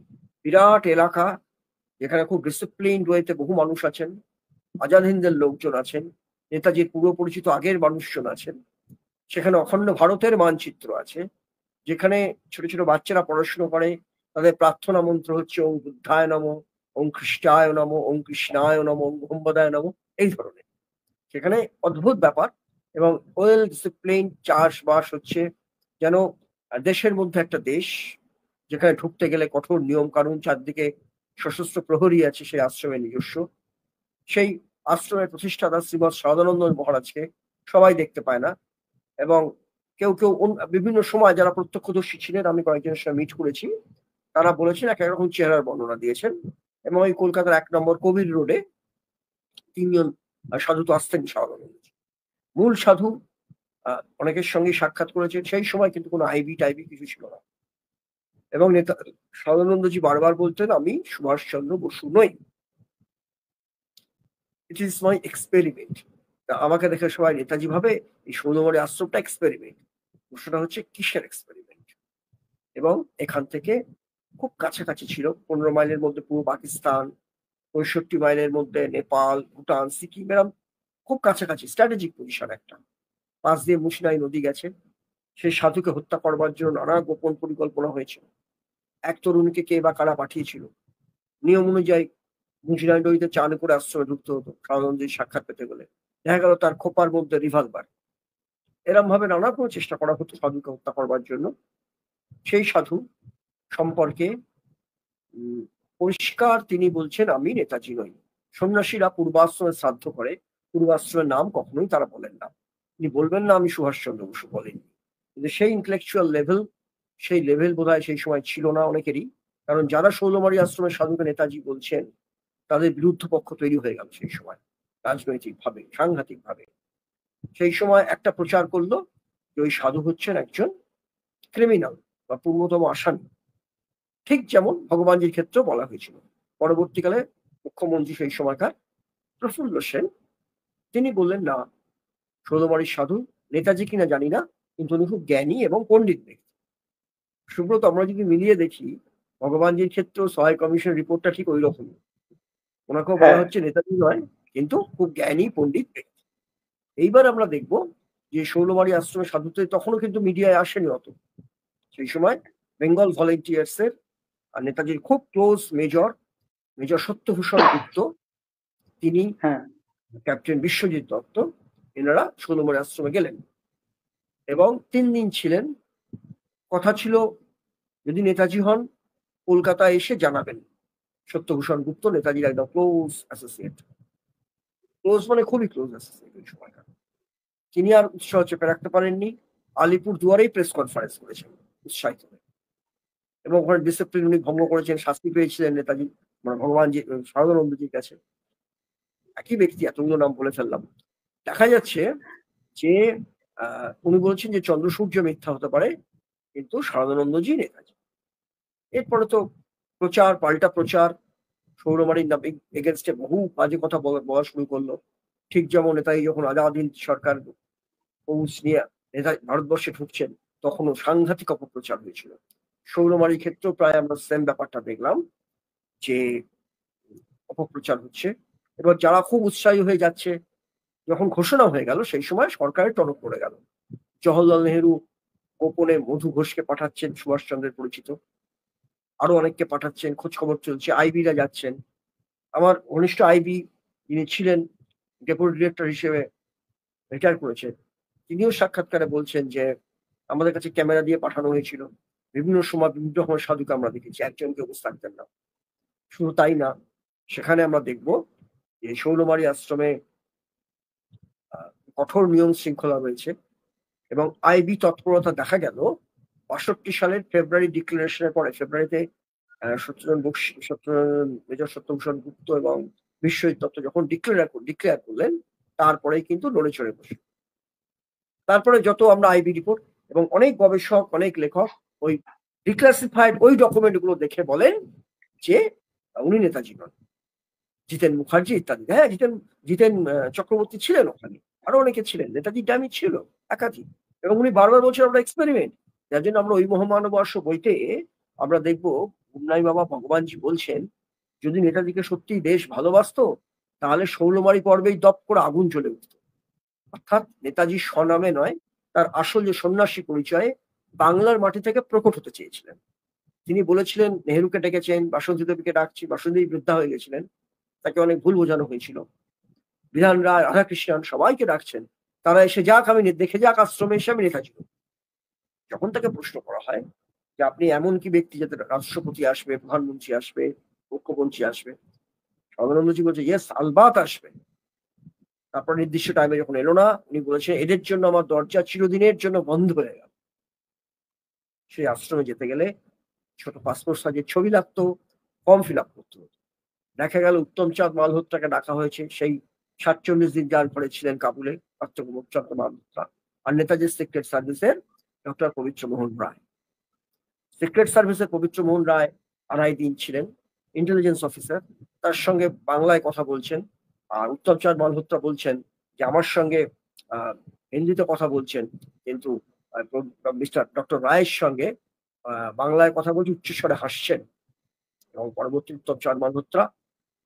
বিরাট এলাকা যেখানে খুব ডিসিপ্লিন ওয়েতে বহু মানুষ আছেন, আজাদ হিন্দের লোকজন আছেন, নেতাজির পূর্ব পরিচিত আগের মানুষজন আছেন। সেখানে অখণ্ড ভারতের মানচিত্র আছে, যেখানে ছোট ছোট বাচ্চারা পড়াশুনো করে, তাদের প্রার্থনা মন্ত্র হচ্ছে ওং বুদ্ধায় নম, ওং খ্রিস্টায় নম, ওং কৃষ্ণায় নম, ওং মোহাম্মদায় নম, এই ধরনের। সেখানে অদ্ভুত ব্যাপার, এবং ওয়েল ডিসিপ্লিন চাষবাস হচ্ছে, যেন দেশের মধ্যে একটা দেশ, যেখানে ঢুকতে গেলে কঠোর নিয়ম কানুন, চারদিকে সশস্ত্র প্রহরী আছে সেই আশ্রমের নিজস্ব। সেই আশ্রমের প্রতিষ্ঠাতা শ্রীমৎ সদানন্দ মহারাজকে সবাই দেখতে পায় না, এবং কেউ কেউ বিভিন্ন সময় যারা প্রত্যক্ষদর্শী ছিলেন, আমি কয়েকজনের সঙ্গে মিট করেছি, তারা বলেছেন এক রকম চেহারার বর্ণনা দিয়েছেন। এবং ওই কলকাতার 1 নম্বর কবির রোডে 3 জন সাধু তো আসতেন সদানন্দ। মূল সাধু অনেকের সঙ্গে সাক্ষাৎ করেছেন, সেই সময় কিন্তু কোনো আইবি টাইবি কিছু ছিল না, এবং নেতা সদানন্দজি বারবার বলতেন, আমি সুভাষচন্দ্র বসু নই, ইট ইজ মাই এক্সপেরিমেন্ট। আমাকে দেখে সবাই নেতাজি ভাবে এই সৌরবাড়ি আশ্রমটা এক্সপেরিমেন্ট। প্রশ্নটা হচ্ছে কিসের এক্সপেরিমেন্ট? এবং এখান থেকে খুব কাছাকাছি ছিল, 15 মাইলের মধ্যে পূর্ব পাকিস্তান, 65 মাইলের মধ্যে নেপাল, ভুটান, সিকিম, এরম খুব কাছাকাছি স্ট্র্যাটেজিক পজিশন একটা। পাশ দিয়ে মুশনাই নদী গেছে। সেই সাধুকে হত্যা করবার জন্য নানা গোপন পরিকল্পনা হয়েছিল। এক তরুণীকে কে বা কারা পাঠিয়েছিল। নিয়ম অনুযায়ী মুশনাই নদীতে চান করে আশ্রমে ঢুকতে হতো সদানন্দের সাক্ষাৎ পেতে গেলে। দেখা গেল তার খোপার মধ্যে রিভলভার। এরম ভাবে নানা কোনো চেষ্টা করা হতো সাধুকে হত্যা করবার জন্য। সেই সাধু সম্পর্কে পরিষ্কার তিনি বলছেন, আমি নেতাজি নই। সন্ন্যাসীরা পূর্বাশ্রমে শ্রাদ্ধ করে, পূর্বাশ্রমের নাম কখনোই তারা বলেন না। তিনি বলবেন না আমি সুভাষচন্দ্র বসু, বলেন। কিন্তু সেই ইন্টেলেকচুয়াল লেভেল, সেই লেভেল বোধহয় সেই সময় ছিল না অনেকেরই, কারণ যারা শৌলমারি আশ্রমের সাধুকে নেতাজি বলছেন, তাদের বিরুদ্ধ পক্ষ তৈরি হয়ে গেল সেই সময়, রাজনৈতিক ভাবে, সাংঘাতিক ভাবে। সেই সময় একটা প্রচার করলো যে ওই সাধু হচ্ছেন একজন ক্রিমিনাল বা পূর্ণতম আসামি, ঠিক যেমন ভগবানজির ক্ষেত্রেও বলা হয়েছিল। পরবর্তীকালে মুখ্যমন্ত্রী সেই সময়কার প্রফুল্ল সেন তিনি বললেন, না, ষোলমারির সাধু নেতাজি কিনা জানি না, কিন্তু উনি খুব জ্ঞানী এবং পণ্ডিত ব্যক্তি। সুব্রত, আমরা যদি মিলিয়ে দেখি ভগবানজির ক্ষেত্রেও সহায় কমিশন রিপোর্টটা ঠিক ওই রকমই। ওনাকেও বলা হ্যাঁ, হচ্ছে নেতাজি নয়, কিন্তু খুব জ্ঞানী পণ্ডিত ব্যক্তি। এইবার আমরা দেখব যে ষোলমারি আশ্রমে সাধুতে তখনও কিন্তু মিডিয়ায় আসেনি অত। সেই সময় বেঙ্গল ভলেন্টিয়ার্স এর আর নেতাজির খুব ক্লোজ মেজর মেজর সত্যভূষণ গুপ্ত, তিনি, হ্যাঁ, ক্যাপ্টেন বিশ্বজিৎ দত্ত, এনারা ষোলমারি আশ্রমে গেলেন এবং 3 দিন ছিলেন। কথা ছিল যদি নেতাজি হন কলকাতায় এসে জানাবেন। সত্যভূষণ গুপ্ত নেতাজির একদম ক্লোজ অ্যাসোসিয়েট, ক্লোজ মানে খুবই ক্লোজ অ্যাসোসিয়েট ওই সময়কার। তিনি আর উৎসাহ চেপে রাখতে পারেননি, আলিপুর দুয়ারেই প্রেস কনফারেন্স করেছেন উৎসাহিত হয়ে। এবং ওখানে ডিসিপ্লিন উনি ভঙ্গ করেছেন, শাস্তি পেয়েছিলেন নেতাজি, মানে ভগবানজি শারদানন্দজির কাছে। একই ব্যক্তি, এতগুলো নাম বলে ফেললাম। দেখা যাচ্ছে যে উনি বলছেন যে চন্দ্র সূর্য মিথ্যা হতে পারে, কিন্তু শারদানন্দজি নেতাজি। এরপরে তো প্রচার, পাল্টা প্রচার, সৌরমারির নামে এগেনস্টে বহু বাজে কথা বলা শুরু করলো। ঠিক যেমন নেতাজি যখন আজাদ হিন্দ সরকার পৌঁছ নিয়ে ভারতবর্ষে ঢুকছেন, তখনও সাংঘাতিক অপপ্রচার হয়েছিল। সৌরমারির ক্ষেত্রেও প্রায় আমরা সেম ব্যাপারটা দেখলাম যে অপপ্রচার হচ্ছে। এবার যারা খুব উৎসাহী হয়ে যাচ্ছে, যখন ঘোষণা হয়ে গেল সেই সময় সরকারের টনক পড়ে গেল। জওহরলাল নেহেরু গোপনে মধু ঘোষকে পাঠাচ্ছেন, সুভাষচন্দ্রের পরিচিত, আরো অনেককে পাঠাচ্ছেন, খোঁজ খবর চলছে, আইবিরা যাচ্ছেন। আমার ঘনিষ্ঠ আইবি যিনি ছিলেন ডেপুটি ডিরেক্টর হিসেবে রিটায়ার করেছেন, তিনিও সাক্ষাৎকারে বলছেন যে আমাদের কাছে ক্যামেরা দিয়ে পাঠানো হয়েছিল, বিভিন্ন সময় বিভিন্ন রকমের সাধুকে আমরা দেখেছি, একজনকে উপস্থিত থাকতেন না। শুধু তাই না, সেখানে আমরা দেখব যে শৌলমারি আশ্রমে কঠোর নিয়ম শৃঙ্খলা রয়েছে এবং আইবি তৎপরতা দেখা গেল। ৬২ সালের ফেব্রুয়ারি ডিক্লারেশনের পরে, ফেব্রুয়ারিতে মেজর সত্যভূষণ গুপ্ত এবং বিশ্বজিৎ দত্ত যখন ডিক্লেয়ার করলেন, তারপরেই কিন্তু নড়ে চড়ে বসে। তারপরে যত আমরা আইবি রিপোর্ট এবং অনেক গবেষক, অনেক লেখক ওই ডিক্লাসিফাইড ওই ডকুমেন্ট গুলো দেখে বলেন যে উনি নেতাজি নন, জিতেন মুখার্জি ইত্যাদি। হ্যাঁ, জিতেন চক্রবর্তী ছিলেন ওখানে, আরো অনেকে ছিলেন, নেতাজি ডামি ছিল একাধিক। এবং উনি বারবার বলছেন আমরা এক্সপেরিমেন্ট। যার জন্য আমরা ওই মহামানবর্ষ বইতে আমরা দেখবো গুমনাই বাবা ভগবানজি বলছেন যদি নেতাজিকে সত্যি দেশ ভালোবাসতো তাহলে ষোলমারি পর্বেই দপ করে আগুন জ্বলে উঠত। অর্থাৎ নেতাজি স্বনামে নয়, তার আসল যে সন্ন্যাসী পরিচয়ে বাংলার মাটি থেকে প্রকট হতে চেয়েছিলেন। তিনি বলেছিলেন, নেহেরুকে ডেকেছেন, বাসন্তী দেবীকে ডাকছি, বাসন্তী দেবী বৃদ্ধা হয়ে গেছিলেন, তাকে অনেক ভুল বোঝানো হয়েছিল। বিধান রায়, রাধাকৃষ্ণন সবাইকে ডাকছেন, তারা এসে যাক, আমি দেখে যাক আশ্রমে এসে আমি নেতাজি। যখন তাকে প্রশ্ন করা হয় যে আপনি এমন কি ব্যক্তি যাতে রাষ্ট্রপতি আসবে, প্রধানমন্ত্রী আসবে, মুখ্যমন্ত্রী আসবে, সদানন্দজি বলছে ইয়েস, আলবাত আসবে। তারপর নির্দিষ্ট টাইমে যখন এলো না, উনি বলেছেন এদের জন্য আমার দরজা চিরদিনের জন্য বন্ধ হয়ে গেল। সেই আশ্রমে যেতে গেলে ছোট পাসপোর্ট সাইজের ছবি লাগতো, ফর্ম ফিল আপ করতে হতো। দেখা গেল উত্তমচাঁদ মালহোত্রাকে ডাকা হয়েছে, সেই ৪৭ দিন যার ঘরে ছিলেন কাবুলে উত্তমচাঁদ মালহোত্রা। আর নেতাজির সিক্রেট সার্ভিসের ডক্টর পবিত্র মোহন রায়, সিক্রেট সার্ভিসের পবিত্র মোহন রায় ২.৫ দিন ছিলেন ইন্টেলিজেন্স অফিসার, তার সঙ্গে বাংলায় কথা বলছেন। আর উত্তমচাঁদ মালহোত্রা বলছেন যে আমার সঙ্গে হিন্দিতে কথা বলছেন, কিন্তু মিস্টার ডক্টর রায়ের সঙ্গে বাংলায় কথা বলছে, উচ্চস্বরে হাসছেন। এবং পরবর্তী উত্তমচাঁদ মালহোত্রা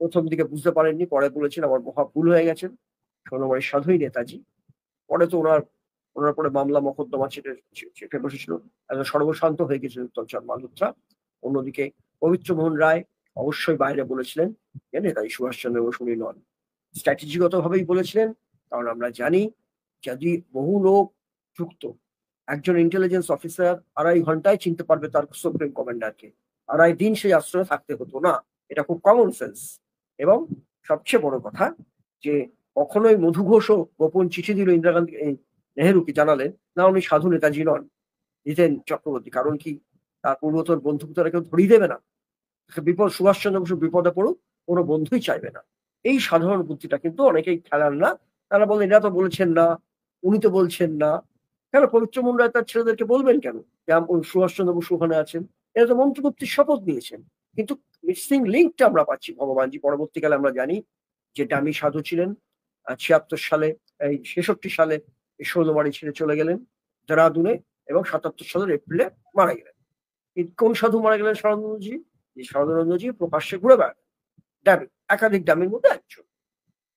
প্রথম দিকে বুঝতে পারেননি, পরে বলেছেন আমার মহা ভুল হয়ে গেছেন, ষোলমারির সাধুই নেতাজি। পরে তো ওনার পরে মামলা মকদ্দমা চেপে বসেছিল, একদম সর্বশান্ত হয়ে গেছিল উত্তমচাঁদ মালহোত্রা। অন্যদিকে পবিত্র মোহন রায় অবশ্যই বাইরে বলেছিলেন যে নেতাজি সুভাষচন্দ্র বসু উনি নন। স্ট্র্যাটেজিগত ভাবেই বলেছিলেন, কারণ আমরা জানি যদি বহু লোক যুক্ত, একজন ইন্টেলিজেন্স অফিসার ২.৫ ঘন্টায় চিনতে পারবে তার সুপ্রিম কমান্ডারকে, ২.৫ দিন সেই আশ্রমে থাকতে হতো না। এটা খুব কমন সেন্স। এবং সবচেয়ে বড় কথা যে কখনোই মধু ঘোষও গোপন চিঠি দিল ইন্দিরা গান্ধী নেহেরুকে, জানালেন না উনি সাধু নেতাজি নন, জিতেন চক্রবর্তী। কারণ কি, তার পূর্বতন বন্ধুকে তারা কেউ ধরিয়ে দেবে না, বিপদ সুভাষচন্দ্র বসু বিপদে পড়ুক কোনো বন্ধুই চাইবে না। এই সাধারণ বুদ্ধিটা কিন্তু অনেকেই খেলান না। তারা বলেন এরা তো বলেছেন না, উনি তো বলছেন না, কেন পবিত্র মন রায় তার ছেলেদেরকে বলবেন কেন যে সুভাষচন্দ্র বসু ওখানে আছেন? এরা তো মন্ত্রগুপ্তির শপথ নিয়েছেন। কিন্তু মিসিং লিঙ্কটা আমরা পাচ্ছি ভগবানজি। পরবর্তীকালে আমরা জানি যে ডামি সাধু ছিলেন। ৭৬ সালে, এই ৬৬ সালে শৈলবাড়ি ছেড়ে চলে গেলেন দেরাদুনে, এবং ৭৭ সালের এপ্রিলে মারা গেলেন। কোন সাধু মারা গেলেন? শরদানন্দজি। যে শরদানন্দজি প্রকাশ্যে ঘুরে বেড়ান, ডামি, একাধিক ডামির মধ্যে একজন।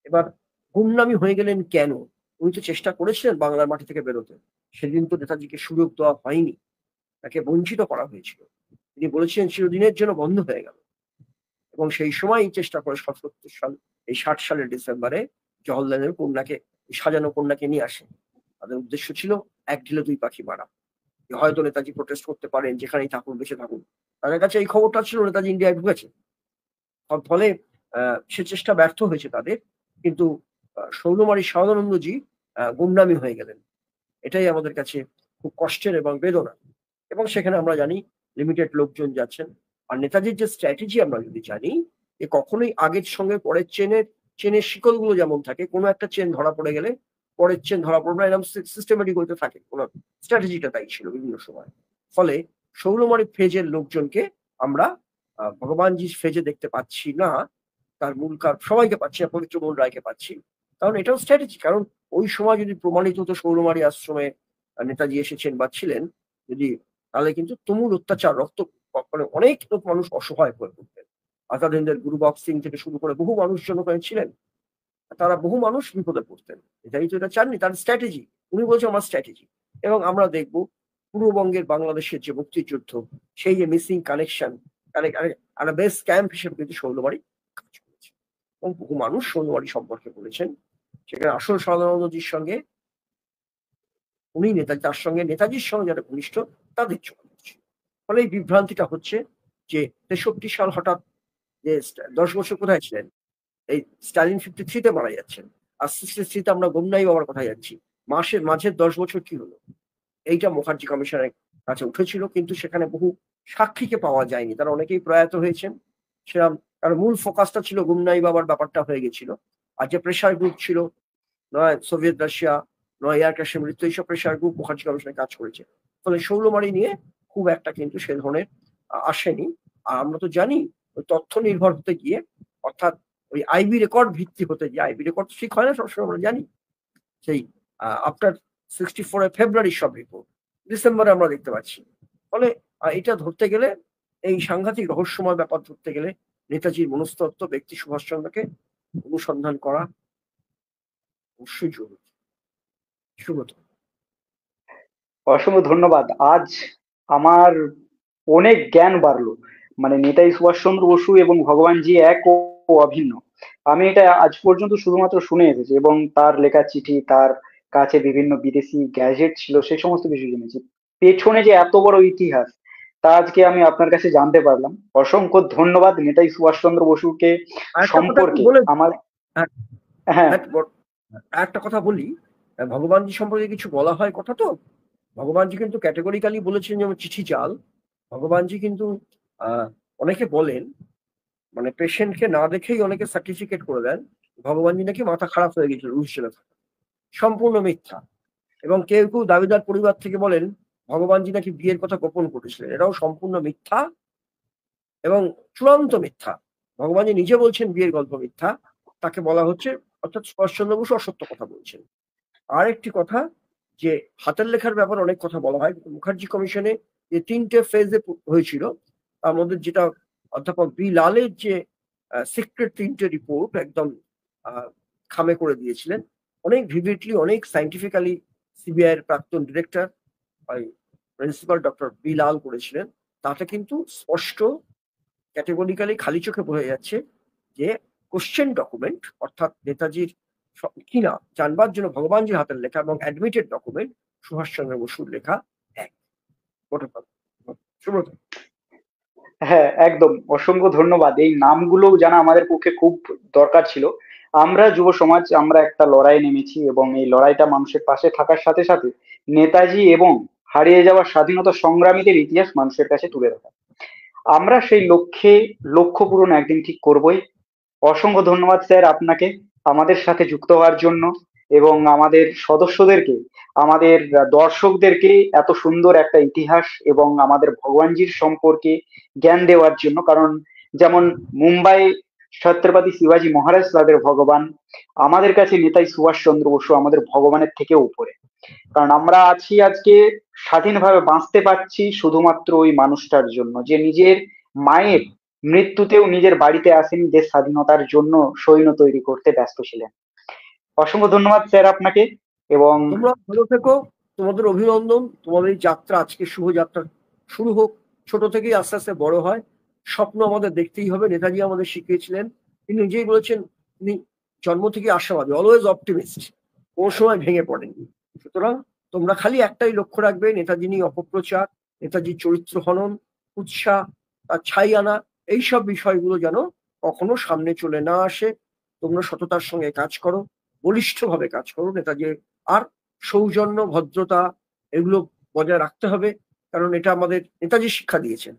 এবার গুমনামি হয়ে গেলেন কেন? উনি তো চেষ্টা করেছিলেন বাংলার মাটি থেকে বেরোতে। সেদিন তো নেতাজিকে সুযোগ দেওয়া হয়নি, তাকে বঞ্চিত করা হয়েছিল। তিনি বলেছিলেন চিরদিনের জন্য বন্ধ হয়ে গেল। এবং সেই সময়ই চেষ্টা করে ৭৭ সাল, এই ৬০ সালের ডিসেম্বরে জওহরলালের কন্যাকে, সাজানো কন্যাকে নিয়ে আসেন। তাদের উদ্দেশ্য ছিল এক ঢিলে দুই পাখি মারা। হয়তো নেতাজি প্রোটেস্ট করতে পারেন, যেখানেই থাকুন, বেঁচে থাকুন। তাদের কাছে এই খবরটা ছিল নেতাজি ইন্ডিয়ায় ঢুকেছে। ফলে সে চেষ্টা ব্যর্থ হয়েছে তাদের। কিন্তু শৌলমারী সদানন্দজি গুমনামি হয়ে গেলেন। এটাই আমাদের কাছে খুব কষ্টের এবং বেদনা। এবং সেখানে আমরা জানি লিমিটেড লোকজন যাচ্ছেন। আর নেতাজির যে স্ট্র্যাটেজি আমরা যদি জানি, যে কখনোই আগের সঙ্গে পরের চেনের শিকলগুলো যেমন থাকে, কোনো একটা চেন ধরা পড়ে গেলে পরের চেন ধরা পড়বে না, এরকম সিস্টেমেটিক হতে থাকে। কোনো স্ট্র্যাটেজিটা তাই ছিল বিভিন্ন সময়। ফলে শৌলমারী ফেজের লোকজনকে আমরা ভগবানজির ফেজে দেখতে পাচ্ছি না। তার মূল সবাইকে পাচ্ছি না, পবিত্র মন রায়কে পাচ্ছি। কারণ এটাও স্ট্র্যাটেজি। কারণ ওই সময় যদি প্রমাণিত হতো শৌলমারী আশ্রমে নেতাজি এসেছেন বা ছিলেন, যদি, তাহলে কিন্তু তুমুল অত্যাচার, মানে অনেক মানুষ অসহায় হয়ে পড়তেন। আজাদ গুরু বক্স সিং থেকে শুরু করে বহু মানুষজন ওখানে ছিলেন। তারা বহু মানুষ বিপদে পড়তেন। এটাই তো এটা চাননি, তার স্ট্র্যাটেজি। উনি বলছেন আমার স্ট্র্যাটেজি। এবং আমরা দেখব পূর্ববঙ্গের বাংলাদেশের যে মুক্তিযুদ্ধ, সেই যে মিসিং কানেকশন, একটা বেস ক্যাম্প হিসেবে কিন্তু শৌলবাড়ি কাজ করেছে। এবং বহু মানুষ শৌলবাড়ি সম্পর্কে বলেছেন। সেখানে আসল সদানন্দজির সঙ্গে উনি নেতাজি, তার সঙ্গে নেতাজির সঙ্গে যারা ঘনিষ্ঠ, তাদের চোখে পড়ছে। ফলে এই বিভ্রান্তিটা হচ্ছে যে ৬৩ সাল হঠাৎ, যে ১০ বছর কোথায় ছিলেন? এই স্টালিন 53 তে মারা যাচ্ছেন। আর 63 তে আমরা গুমনামি বাবার কথায় যাচ্ছি। মাঝের ১০ বছর কি হলো? এইটা মুখার্জি কমিশনের কাছে উঠেছিল, কিন্তু সেখানে বহু সাক্ষীকে পাওয়া যায়নি। তারা অনেকেই প্রয়াত হয়েছেন। সেরকম কারণ মূল ফোকাসটা ছিল গুমনামি বাবার ব্যাপারটা হয়ে গেছিল। আর যে প্রেশার গ্রুপ ছিল, নয় সোভিয়েত রাশিয়া, নয় এয়ার ক্র্যাশের মৃত্যু, এইসব প্রেশার গ্রুপ মুখার্জি কমিশনে কাজ করেছে। ফলে শৌলমারী নিয়ে খুব একটা কিন্তু সে ধরনের আসেনি। আর আমরা তো জানি ওই তথ্য নির্ভর হতে গিয়ে, অর্থাৎ ওই আইবি রেকর্ড ভিত্তি হতে গিয়ে, আইবি রেকর্ড ঠিক হয় না সবসময়, আমরা জানি। সেই আফটার 64 ফেব্রুয়ারি সব রিপোর্ট ডিসেম্বরে আমরা দেখতে পাচ্ছি। ফলে এটা ধরতে গেলে, এই সাংঘাতিক রহস্যময় ব্যাপার ধরতে গেলে, নেতাজির মনস্তত্ত্ব, ব্যক্তি সুভাষচন্দ্রকে অনুসন্ধান করা অবশ্যই জরুরি। সুব্রত। অসংখ্য ধন্যবাদ। আজ আমার অনেক জ্ঞান বাড়লো। মানে নেতাজি সুভাষচন্দ্র বসু এবং ভগবানজি এক ও অভিন্ন। আমি এটা আজ পর্যন্ত শুধুমাত্র শুনে এসেছি, এবং তার লেখা চিঠি, তার কাছে বিভিন্ন বিদেশি গ্যাজেট ছিল, সেই সমস্ত কিছু জেনেছি। পেছনে যে এত বড় ইতিহাস, তা আজকে আমি আপনার কাছে জানতে পারলাম। অসংখ্য ধন্যবাদ নেতাজি সুভাষচন্দ্র বসুকে আরেকটা কথা একটু সম্পর্কে বলে, আমার। হ্যাঁ। একটা কথা বলি, ভগবানজি সম্পর্কে কিছু বলা হয় কথা তো। ভগবানজি কিন্তু ক্যাটেগরিক্যালি বলেছেন, যেমন চিঠি জাল। ভগবানজি কিন্তু অনেকে বলেন, মানে পেশেন্টকে না দেখেই অনেকে সার্টিফিকেট করে দেন ভগবানজি নাকি মাথা খারাপ হয়ে গেছিল রুশিয়ালে থাকা। সম্পূর্ণ মিথ্যা। এবং কেউ কেউ দাবিদার পরিবার থেকে বলেন ভগবানজি নাকি বিয়ের কথা গোপন করেছিলেন। এটাও সম্পূর্ণ মিথ্যা এবং চূড়ান্ত মিথ্যা। ভগবানজি নিজে বলছেন বিয়ের গল্প মিথ্যা, তাকে বলা হচ্ছে, অর্থাৎ সুভাষচন্দ্র বসু অসত্য কথা বলছেন। আর একটি কথা, যে হাতের লেখার ব্যাপারে অনেক কথা বলা হয়, মুখার্জি কমিশনে যে ৩টে ফেজে হয়েছিল, তার মধ্যে যেটা অধ্যাপক বি লালের যে সিক্রেট ৩টে রিপোর্ট একদম খামে করে দিয়েছিলেন, অনেক ভিভিডলি, অনেক সাইন্টিফিক্যালি সিবিআই এর প্রাক্তন ডিরেক্টর প্রিন্সিপাল ডক্টর বি লাল করেছিলেন। তাতে কিন্তু স্পষ্ট, ক্যাটেগরিক্যালি খালি চোখে বোঝা যাচ্ছে যে কোশ্চেন ডকুমেন্ট, অর্থাৎ নেতাজির কিনা জানবার জন্য ভগবানজির হাতের লেখা, এবং অ্যাডমিটেড ডকুমেন্ট সুভাষচন্দ্র বসুর লেখা এক। সুব্রত। হ্যাঁ, একদম। অসংখ্য ধন্যবাদ। এই নামগুলো জানা আমাদের পক্ষে খুব দরকার ছিল। আমরা যুব সমাজ, আমরা একটা লড়াই নেমেছি, এবং এই লড়াইটা মানুষের পাশে থাকার সাথে সাথে নেতাজি এবং হারিয়ে যাওয়া স্বাধীনতা সংগ্রামীদের ইতিহাস মানুষের কাছে তুলে ধরা। আমরা সেই লক্ষ্য পূরণ একদিন ঠিক করবই। অসংখ্য ধন্যবাদ স্যার আপনাকে আমাদের সাথে যুক্ত হওয়ার জন্য। এবং আমাদের সদস্যদেরকে, আমাদের দর্শকদেরকে এত সুন্দর একটা ইতিহাস এবং আমাদের ভগবানজির সম্পর্কে জ্ঞান দেওয়ার জন্য। কারণ যেমন মুম্বাই ছত্রপতি শিবাজী মহারাজ তাদের ভগবান, আমাদের কাছে নেতাজি সুভাষচন্দ্র বসু আমাদের ভগবানের থেকেও উপরে। কারণ আমরা আছি আজকে স্বাধীনভাবে বাঁচতে পারছি শুধুমাত্র ওই মানুষটার জন্য, যে নিজের মায়ের মৃত্যুতেও নিজের বাড়িতে আসেনি, দেশ স্বাধীনতার জন্য সৈন্য তৈরি করতে ব্যস্ত ছিলেন। অসংখ্য ধন্যবাদ স্যার আপনাকে। এবং তোমরা ভালো থেকো, তোমাদের অভিনন্দন, তোমাদের এই যাত্রা আজকে শুভ যাত্রা শুরু হোক। ছোট থেকেই আস্তে আস্তে বড় হয়। স্বপ্ন আমাদের দেখতেই হবে। নেতাজি আমাদের শিখিয়েছিলেন, তিনি নিজেই বলেছেন তিনি জন্ম থেকে আশাবাদী, অলওয়েজ অপটিমিস্ট, কোন সময় ভেঙে পড়েননি। সুতরাং তোমরা খালি একটাই লক্ষ্য রাখবে, নেতাজি নিয়ে অপপ্রচার, নেতাজির চরিত্র হনন, উৎসাহ, তার ছাই আনা, এইসব বিষয়গুলো যেন কখনো সামনে চলে না আসে। তোমরা সততার সঙ্গে কাজ করো, বলিষ্ঠভাবে কাজ করো নেতাজি, আর সৌজন্য, ভদ্রতা, এগুলো বজায় রাখতে হবে। কারণ এটা আমাদের নেতাজি শিক্ষা দিয়েছেন।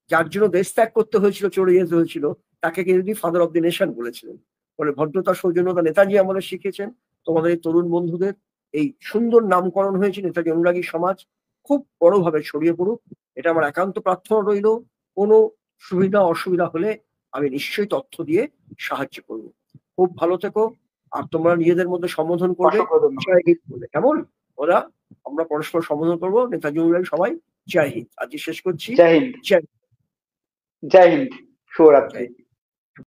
যার জন্য দেশ ত্যাগ করতে হয়েছিল, চলে যেতে হয়েছিল, তাকে কিন্তু ফাদার অফ দি নেশন বলেছিলেন। বলে ভদ্রতা, সৌজন্যতা নেতাজি আমাদের শিখিয়েছেন। তোমাদের এই তরুণ বন্ধুদের এই সুন্দর নামকরণ হয়েছে নেতাজি অনুরাগী সমাজ, খুব বড়ভাবে ছড়িয়ে পড়ুক, এটা আমার একান্ত প্রার্থনা রইল। কোনো সুবিধা অসুবিধা হলে আমি নিশ্চয়ই তথ্য দিয়ে সাহায্য করব। খুব ভালো থেকো, আর তোমরা নিজেদের মধ্যে সম্বোধন করবে অসংখ্য ধন্যবাদ। জয় হিন্দ বলে, কেমন? ওরা আমরা পরস্পর সম্বোধন করবো নেতাজি অনুরাগী সবাই। জয় হিন্দ। আজকে শেষ করছি। জয় হিন্দ। জয় জয় হিন্দ। শুভরাত্রি। জয়।